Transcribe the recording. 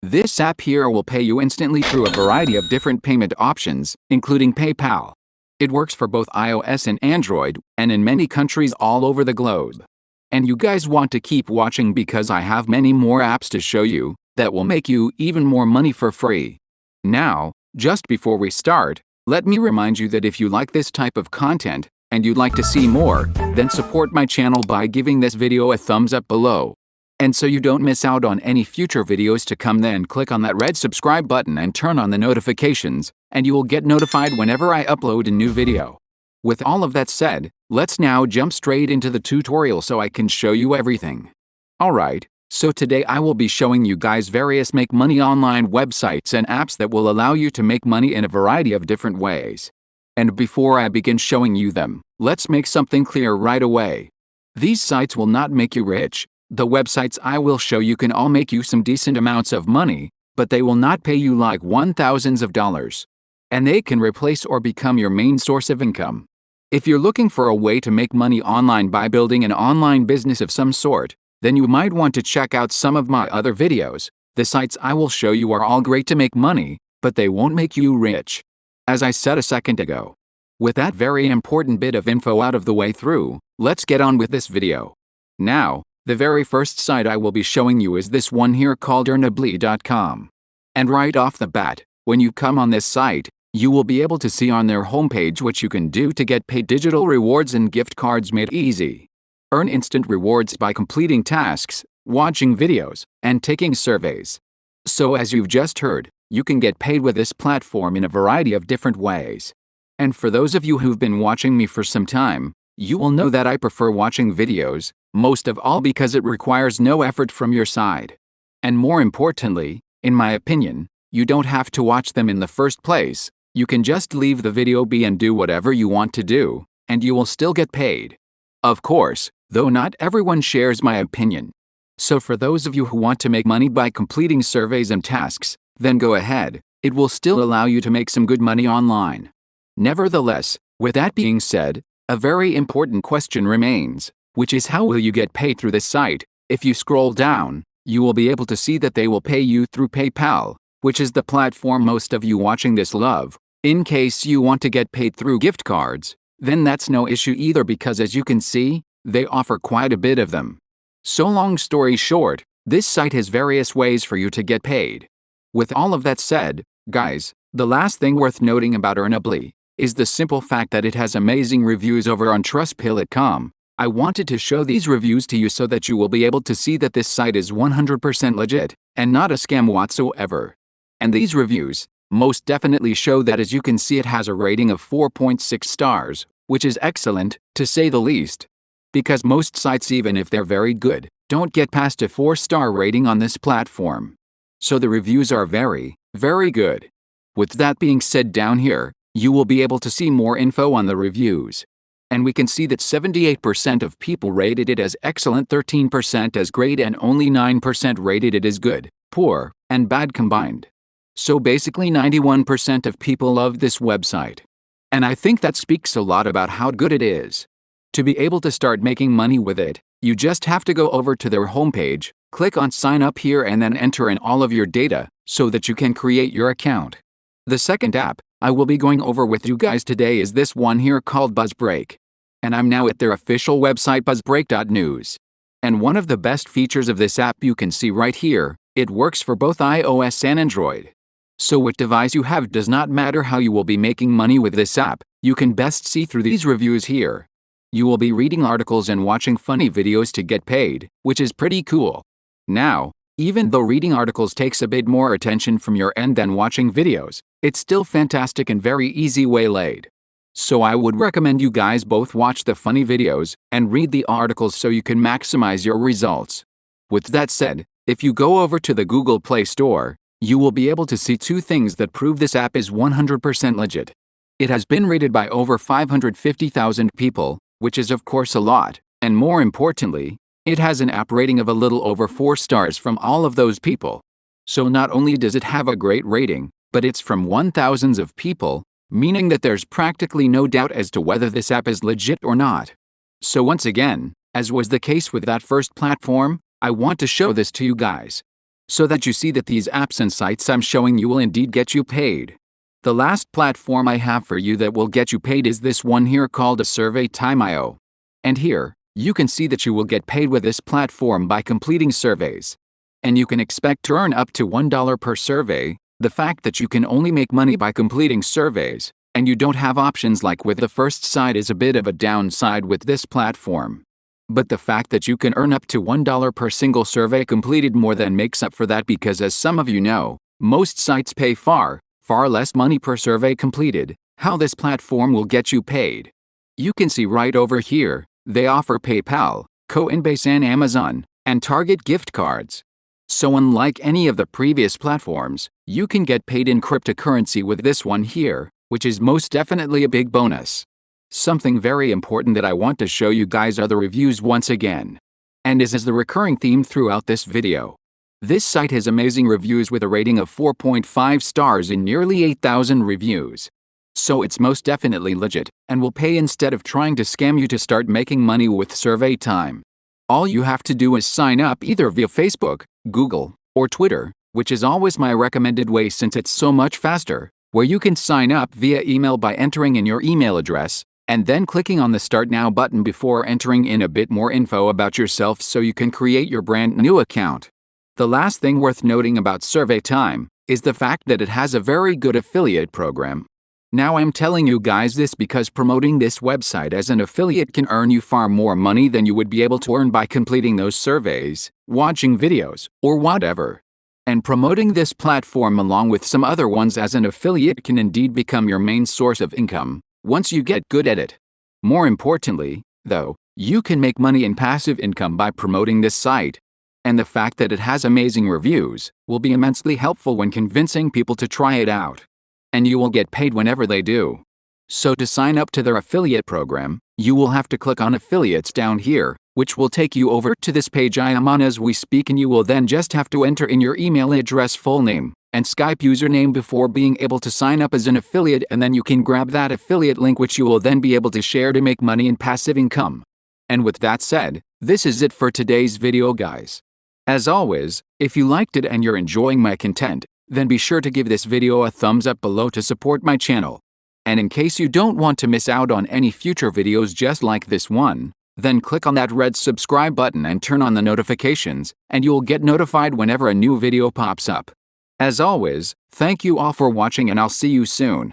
This app here will pay you instantly through a variety of different payment options, including PayPal. It works for both iOS and Android, and in many countries all over the globe. And you guys want to keep watching because I have many more apps to show you that will make you even more money for free. Now, just before we start, let me remind you that if you like this type of content and you'd like to see more, then support my channel by giving this video a thumbs up below. And so you don't miss out on any future videos to come, then click on that red subscribe button and turn on the notifications, and you will get notified whenever I upload a new video. With all of that said, let's now jump straight into the tutorial so I can show you everything. Alright, so today I will be showing you guys various make money online websites and apps that will allow you to make money in a variety of different ways. And before I begin showing you them, let's make something clear right away. These sites will not make you rich. The websites I will show you can all make you some decent amounts of money, but they will not pay you like thousands of dollars. And they can replace or become your main source of income. If you're looking for a way to make money online by building an online business of some sort, then you might want to check out some of my other videos. The sites I will show you are all great to make money, but they won't make you rich. As I said a second ago. With that very important bit of info out of the way through, let's get on with this video. Now, the very first site I will be showing you is this one here called Earnably.com. And right off the bat, when you come on this site, you will be able to see on their homepage what you can do to get paid digital rewards and gift cards made easy. Earn instant rewards by completing tasks, watching videos, and taking surveys. So as you've just heard, you can get paid with this platform in a variety of different ways. And for those of you who've been watching me for some time, you will know that I prefer watching videos, most of all because it requires no effort from your side. And more importantly, in my opinion, you don't have to watch them in the first place. You can just leave the video be and do whatever you want to do, and you will still get paid. Of course, though not everyone shares my opinion. So for those of you who want to make money by completing surveys and tasks, then go ahead. It will still allow you to make some good money online. Nevertheless, with that being said, a very important question remains, which is how will you get paid through this site? If you scroll down, you will be able to see that they will pay you through PayPal, which is the platform most of you watching this love. In case you want to get paid through gift cards, then that's no issue either because as you can see, they offer quite a bit of them. So long story short, this site has various ways for you to get paid. With all of that said, guys, the last thing worth noting about Earnably is the simple fact that it has amazing reviews over on Trustpilot.com. I wanted to show these reviews to you so that you will be able to see that this site is 100% legit and not a scam whatsoever. And these reviews most definitely show that. As you can see, it has a rating of 4.6 stars, which is excellent, to say the least. Because most sites, even if they're very good, don't get past a 4-star rating on this platform. So the reviews are very, very good. With that being said, down here, you will be able to see more info on the reviews. And we can see that 78% of people rated it as excellent, 13% as great, and only 9% rated it as good, poor, and bad combined. So basically 91% of people love this website. And I think that speaks a lot about how good it is. To be able to start making money with it, you just have to go over to their homepage, click on sign up here, and then enter in all of your data so that you can create your account. The second app I will be going over with you guys today is this one here called Buzzbreak. And I'm now at their official website buzzbreak.news. And one of the best features of this app you can see right here, it works for both iOS and Android. So what device you have does not matter. How you will be making money with this app, you can best see through these reviews here. You will be reading articles and watching funny videos to get paid, which is pretty cool. Now, even though reading articles takes a bit more attention from your end than watching videos, it's still fantastic and very easy waylaid. So I would recommend you guys both watch the funny videos and read the articles so you can maximize your results. With that said, if you go over to the Google Play Store, you will be able to see two things that prove this app is 100% legit. It has been rated by over 550,000 people, which is of course a lot, and more importantly, it has an app rating of a little over 4 stars from all of those people. So not only does it have a great rating, but it's from thousands of people, meaning that there's practically no doubt as to whether this app is legit or not. So once again, as was the case with that first platform, I want to show this to you guys. so that you see that these apps and sites I'm showing you will indeed get you paid. The last platform I have for you that will get you paid is this one here called a Survey Time.io. And here, you can see that you will get paid with this platform by completing surveys. And you can expect to earn up to $1 per survey. The fact that you can only make money by completing surveys, and you don't have options like with the first site is a bit of a downside with this platform. But the fact that you can earn up to $1 per single survey completed more than makes up for that, because as some of you know, most sites pay far less money per survey completed. How this platform will get you paid? You can see right over here, they offer PayPal, Coinbase and Amazon, and Target gift cards. So unlike any of the previous platforms, you can get paid in cryptocurrency with this one here, which is most definitely a big bonus. Something very important that I want to show you guys are the reviews once again. And as is the recurring theme throughout this video. This site has amazing reviews with a rating of 4.5 stars in nearly 8,000 reviews. So it's most definitely legit, and will pay instead of trying to scam you to start making money with Survey Time. All you have to do is sign up either via Facebook, Google, or Twitter, which is always my recommended way since it's so much faster, where you can sign up via email by entering in your email address, and then clicking on the Start Now button before entering in a bit more info about yourself so you can create your brand new account. The last thing worth noting about Survey Time is the fact that it has a very good affiliate program. Now I'm telling you guys this because promoting this website as an affiliate can earn you far more money than you would be able to earn by completing those surveys, watching videos, or whatever. And promoting this platform along with some other ones as an affiliate can indeed become your main source of income, once you get good at it. More importantly, though, you can make money in passive income by promoting this site. And the fact that it has amazing reviews will be immensely helpful when convincing people to try it out. And you will get paid whenever they do. So to sign up to their affiliate program, you will have to click on affiliates down here, which will take you over to this page I am on as we speak, and you will then just have to enter in your email address, full name, and Skype username before being able to sign up as an affiliate, and then you can grab that affiliate link which you will then be able to share to make money in passive income. And with that said, this is it for today's video guys. As always, if you liked it and you're enjoying my content, then be sure to give this video a thumbs up below to support my channel. And in case you don't want to miss out on any future videos just like this one, then click on that red subscribe button and turn on the notifications, and you'll get notified whenever a new video pops up. As always, thank you all for watching, and I'll see you soon.